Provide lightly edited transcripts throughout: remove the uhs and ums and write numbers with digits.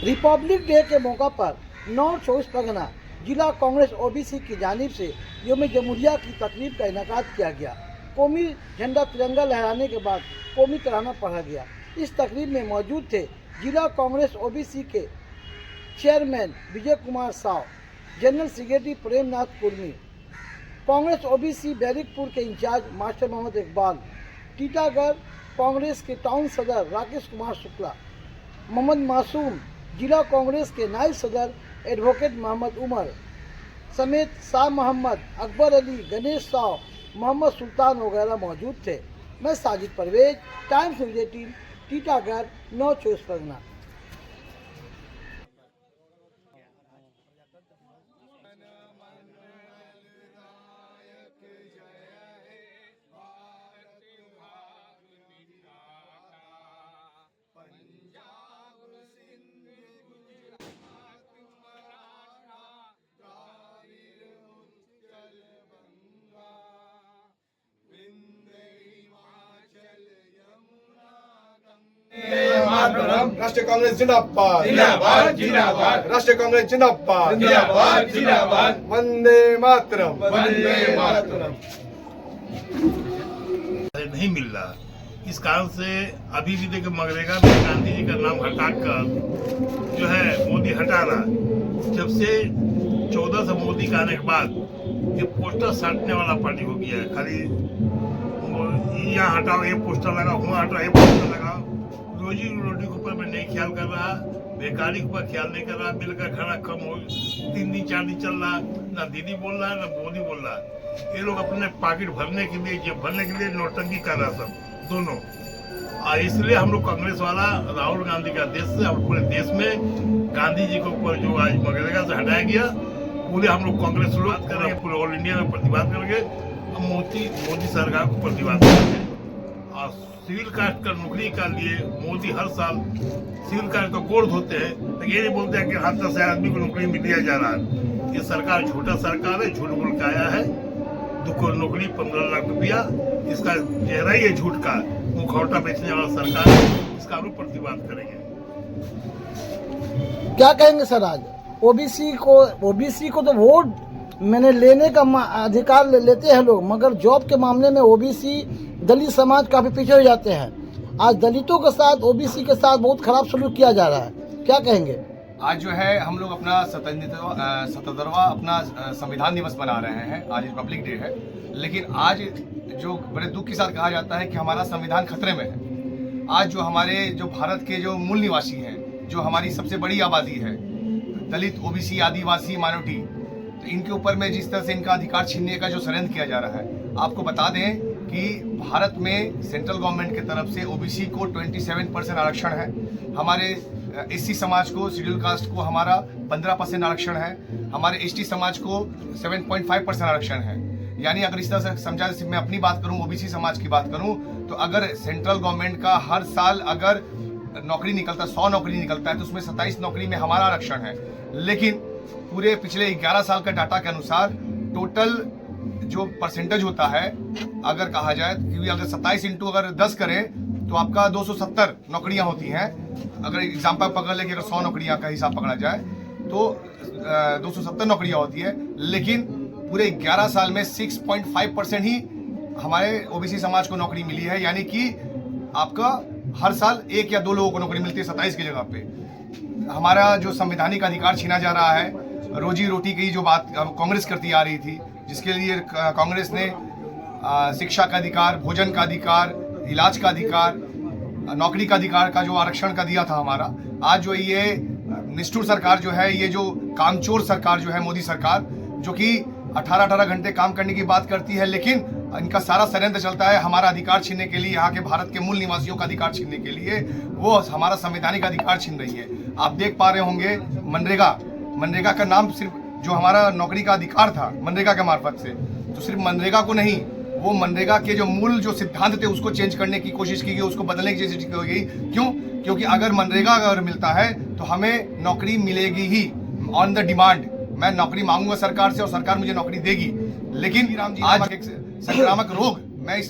Republic day के मौका पर नॉर्थ 24 परगना जिला कांग्रेस ओबीसी की जानिब से यौम जमहूरिया की तकरीब का इनेकाद किया गया। कौमी झंडा तिरंगा लहराने के बाद कौमी तराना पढ़ा गया। इस तकरीब में मौजूद थे जिला कांग्रेस ओबीसी के chairman Vijay Kumar Sao, general secretary Premnath Kurmi, Congress OBC Barrackpore के इंचार्ज मास्टर मोहम्मद इकबाल, टीटागढ़ कांग्रेस के टाउन सदर राकेश कुमार शुक्ला, मोहम्मद मासूम, जिला कांग्रेस के नायब सदर एडवोकेट मोहम्मद उमर समेत शाह मोहम्मद, अकबर अली, गणेश साव, मोहम्मद सुल्तान वगैरह मौजूद थे। मैं Sajid Parvez, Times News 18, Titagarh, north 24 Pargana. राष्ट्रीय कांग्रेस जिंदाबाद जिंदाबाद जिंदाबाद राष्ट्रीय कांग्रेस जिंदाबाद जिंदाबाद जिंदाबाद वंदे मातरम वंदे मातरम। नहीं मिल रहा, इस कारण से अभी भी देखिए मनरेगा में गांधी जी का नाम हटाकर जो है मोदी हटा रहा। जब से 14 से मोदी का आने के बाद ये पोस्टर साटने वाला पार्टी हो गया है। खाली यहाँ हटाओ ये पोस्टर लगाओ, वहाँ हटाओ ये पोस्टर लगाओ। रोजी रोटी के ऊपर में नहीं ख्याल कर रहा, बेकारी के ऊपर ख्याल नहीं कर रहा। बिल का खाना कम हो 3 दिन 4 दिन चल रहा, ना दीदी बोल रहा है ना मोदी बोल रहा है। ये लोग अपने पॉकेट भरने के लिए, जेब भरने के लिए नोटंकी कर रहा सब दोनों। और इसलिए हम लोग कांग्रेस वाला राहुल गांधी का देश से और पूरे देश में गांधी जी के ऊपर जो आज मनरेगा से हटाया गया, पूरे हम लोग कांग्रेस शुरुआत करेंगे, पूरे ऑल इंडिया में प्रतिवाद करेंगे। मोदी सरकार को प्रतिवाद करेंगे। और सिविल कास्ट का नौकरी का लिए मोदी हर साल सिविल कास्ट का कोर्स होते हैं, तो ये नहीं बोलते हैं कि हर 10 आदमी को नौकरी मिल दिया जा रहा है। ये सरकार झूठा सरकार है, झूठ बोल के आया है। दुख नौकरी 15 लाख रुपया, इसका चेहरा ही है झूठ का, मुखौटा बेचने वाला सरकार है। इसका हम लोग प्रतिवाद करेंगे। क्या कहेंगे सर? आज ओबीसी को तो वोट मैंने लेने का अधिकार लेते हैं लोग, मगर जॉब के मामले में ओबीसी दलित समाज काफी पीछे हो जाते हैं। आज दलितों के साथ ओबीसी के साथ बहुत खराब सलूक किया जा रहा है, क्या कहेंगे? आज जो है हम लोग अपना 77वां अपना संविधान दिवस मना रहे हैं। आज रिपब्लिक डे है, लेकिन आज जो बड़े दुख के साथ कहा जाता है कि हमारा संविधान खतरे में है। आज जो हमारे जो भारत के जो मूल निवासी हैं, जो हमारी सबसे बड़ी आबादी है, दलित, ओबीसी, आदिवासी, माइनॉरिटी, तो इनके ऊपर में जिस तरह से इनका अधिकार छीनने का जो षड्यंत्र किया जा रहा है। आपको बता दें कि भारत में सेंट्रल गवर्नमेंट की तरफ से ओबीसी को 27% आरक्षण है। हमारे एससी समाज को, शेड्यूल कास्ट को हमारा 15% आरक्षण है। हमारे एसटी समाज को 7.5% आरक्षण है। यानी अगर इस तरह से समझा, जैसे मैं अपनी बात करूं, ओबीसी समाज की बात करूं, तो अगर सेंट्रल गवर्नमेंट का हर साल अगर नौकरी निकलता है, 100 नौकरी निकलता है, तो उसमें 27 नौकरी में हमारा आरक्षण है। लेकिन पूरे पिछले 11 साल का डाटा के अनुसार टोटल जो परसेंटेज होता है, अगर कहा जाए, क्योंकि अगर 27 इंटू अगर 10 करें तो आपका 270 नौकरियां होती हैं। अगर एग्जाम्पल पकड़ ले कि अगर 100 नौकरियां का हिसाब पकड़ा जाए तो 270 नौकरियां होती है। लेकिन पूरे 11 साल में 6.5% ही हमारे ओबीसी समाज को नौकरी मिली है। यानी कि आपका हर साल 1 या 2 लोगों को नौकरी मिलती है 27 की जगह पे। हमारा जो संवैधानिक अधिकार छीना जा रहा है, रोजी रोटी की जो बात कांग्रेस करती आ रही थी, जिसके लिए कांग्रेस ने शिक्षा का अधिकार, भोजन का अधिकार, इलाज का अधिकार, नौकरी का अधिकार का जो आरक्षण का दिया था हमारा, आज जो ये निष्ठुर सरकार जो है, ये जो कामचोर सरकार जो है, मोदी सरकार, जो कि 18-18 घंटे काम करने की बात करती है, लेकिन इनका सारा षड्यंत्र चलता है हमारा अधिकार छीनने के लिए, यहाँ के भारत के मूल निवासियों का अधिकार छीनने के लिए। वो हमारा संवैधानिक अधिकार छीन रही है। आप देख पा रहे होंगे मनरेगा का नाम सिर्फ जो हमारा नौकरी का अधिकार था मनरेगा के मार्फत से, तो सिर्फ मनरेगा को नहीं, वो मनरेगा के जो मूल जो सिद्धांत थे उसको चेंज करने की कोशिश की गई, उसको बदलने की कोशिश की गई। क्यों? क्योंकि अगर मनरेगा अगर मिलता है तो हमें नौकरी मिलेगी ही ऑन द डिमांड। मैं नौकरी मांगूंगा सरकार से और सरकार मुझे नौकरी देगी। लेकिन आज एक संक्रामक रोग, मैं इस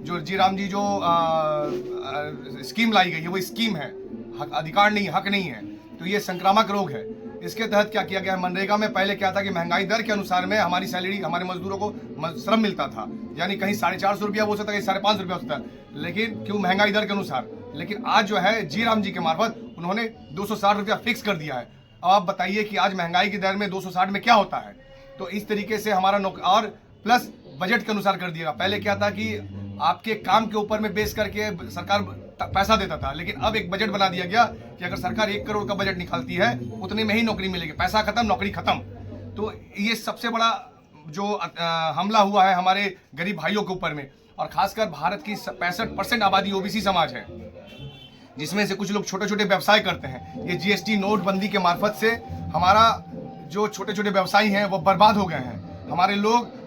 जो जी राम जी जो स्कीम लाई गई है, वो स्कीम है अधिकार नहीं, हक नहीं है। तो ये संक्रामक रोग है। इसके तहत क्या किया गया है, मनरेगा में पहले क्या था कि महंगाई दर के अनुसार में हमारी सैलरी, हमारे मजदूरों को श्रम मिलता था, यानी कहीं 450 रुपया हो सकता है, कहीं 550 रुपया हो सकता है, लेकिन क्यों महंगाई दर के अनुसार। लेकिन आज जो है जी राम जी के मार्फत उन्होंने 260 रुपया फिक्स कर दिया है। अब आप बताइए कि आज महंगाई की दर में 260 में क्या होता है। तो इस तरीके से हमारा और प्लस बजट के अनुसार कर दिया। पहले क्या था कि आपके काम के ऊपर में बेस करके सरकार पैसा देता था, लेकिन अब एक बजट बना दिया गया कि अगर सरकार 1 करोड़ का बजट निकालती है उतने में ही नौकरी मिलेगी, पैसा खत्म, नौकरी खत्म। तो ये सबसे बड़ा जो हमला हुआ है हमारे गरीब भाइयों के ऊपर में, और खासकर भारत की 65% आबादी ओबीसी समाज है, जिसमें से कुछ लोग छोटे छोटे व्यवसाय करते हैं। ये जीएसटी नोटबंदी के मार्फत से हमारा जो छोटे छोटे व्यवसायी हैं वो बर्बाद हो गए हैं। हमारे लोग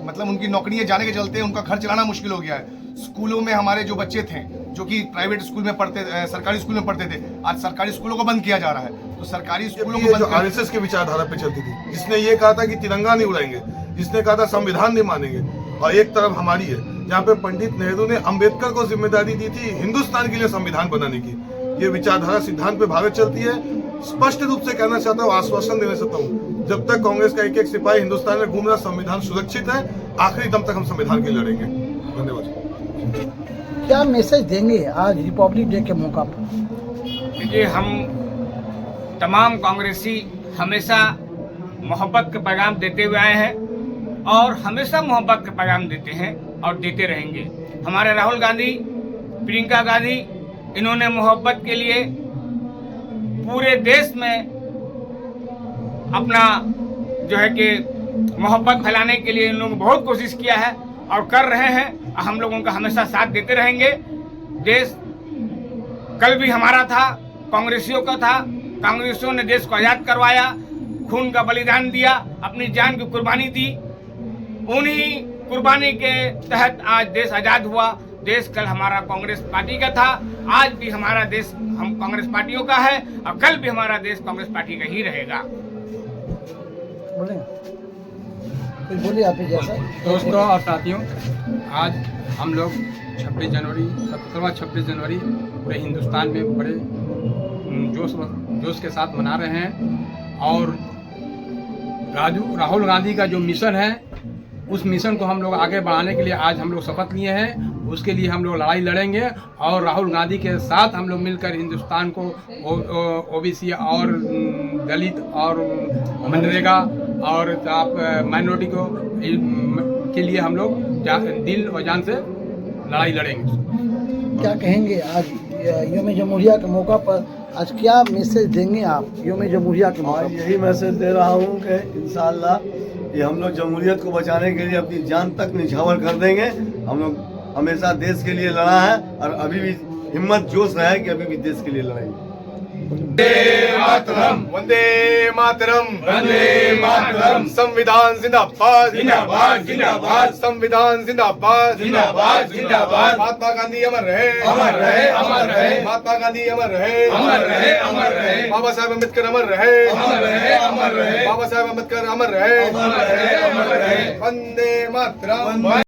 मतलब उनकी नौकरियां जाने के चलते उनका घर चलाना मुश्किल हो गया है। स्कूलों में हमारे जो बच्चे थे जो कि प्राइवेट स्कूल में पढ़ते, सरकारी स्कूल में पढ़ते थे, आज सरकारी स्कूलों को बंद किया जा रहा है। तो सरकारी स्कूलों को जो आरएसएस के विचारधारा पे चलती थी, जिसने ये कहा था कि तिरंगा नहीं उड़ाएंगे, जिसने कहा था संविधान नहीं मानेंगे, और एक तरफ हमारी है जहाँ पे पंडित नेहरू ने अंबेडकर को जिम्मेदारी दी थी हिंदुस्तान के लिए संविधान बनाने की। ये विचारधारा सिद्धांत पे भारत चलती है। स्पष्ट रूप से कहना चाहता हूँ, आश्वासन देना चाहता हूँ, जब तक कांग्रेस का एक एक सिपाही हिंदुस्तान में घूम रहा, संविधान सुरक्षित है, आखिरी दम तक हम संविधान के लिए लड़ेंगे। धन्यवाद। क्या मैसेज देंगे आज रिपब्लिक डे के मौका पर? देखिए, हम तमाम कांग्रेसी हमेशा मोहब्बत का पैगाम देते हुए आए हैं और हमेशा मोहब्बत का पैगाम देते हैं और देते रहेंगे। हमारे राहुल गांधी, प्रियंका गांधी, इन्होंने मोहब्बत के लिए पूरे देश में अपना जो है कि मोहब्बत फैलाने के लिए इन लोगों ने बहुत कोशिश किया है और कर रहे हैं। हम लोग उनका हमेशा साथ देते रहेंगे। देश कल भी हमारा था, कांग्रेसियों का था। कांग्रेसियों ने देश को आज़ाद करवाया, खून का बलिदान दिया, अपनी जान की कुर्बानी दी। उन्हीं कुर्बानी के तहत आज देश आज़ाद हुआ। देश कल हमारा कांग्रेस पार्टी का था, आज भी हमारा देश हम कांग्रेस पार्टियों का है और कल भी हमारा देश कांग्रेस पार्टी का ही रहेगा। बोलिए आप जैसा। दोस्तों और साथियों, आज हम लोग 26 जनवरी 17वां पूरे हिंदुस्तान में बड़े जोश के साथ मना रहे हैं। और राहुल गांधी का जो मिशन है, उस मिशन को हम लोग आगे बढ़ाने के लिए आज हम लोग शपथ लिए हैं। उसके लिए हम लोग लड़ाई लड़ेंगे और राहुल गांधी के साथ हम लोग मिलकर हिंदुस्तान को ओबीसी और दलित और मनरेगा और आप माइनॉरिटी को के लिए हम लोग दिल और जान से लड़ाई लड़ेंगे। क्या कहेंगे आज यौम जमहूरिया के मौका पर? आज क्या मैसेज देंगे आप यौम जमहूरिया के मौका पर? यही मैसेज दे रहा हूँ कि इंशाअल्लाह ये हम लोग जमहूरियत को बचाने के लिए अपनी जान तक निछावर कर देंगे। हम लोग हमेशा देश के लिए लड़ा है और अभी भी हिम्मत जोश रहा है कि अभी भी देश के लिए लड़ाएंगे। वंदे मातरम, वंदे मातरम, वंदे मातरम। संविधान जिंदाबाद, जिंदाबाद, जिंदाबाद। संविधान जिंदाबाद, जिंदाबाद, जिंदाबाद। महात्मा गांधी अमर रहे, अमर रहे, अमर रहे। महात्मा गांधी अमर रहे, अमर रहे, अमर रहे। बाबा साहेब अम्बेडकर अमर रहे, अमर रहे, अमर रहे। बाबा साहेब अम्बेडकर अमर रहे, अमर रहे, अमर रहे। वंदे मातरम।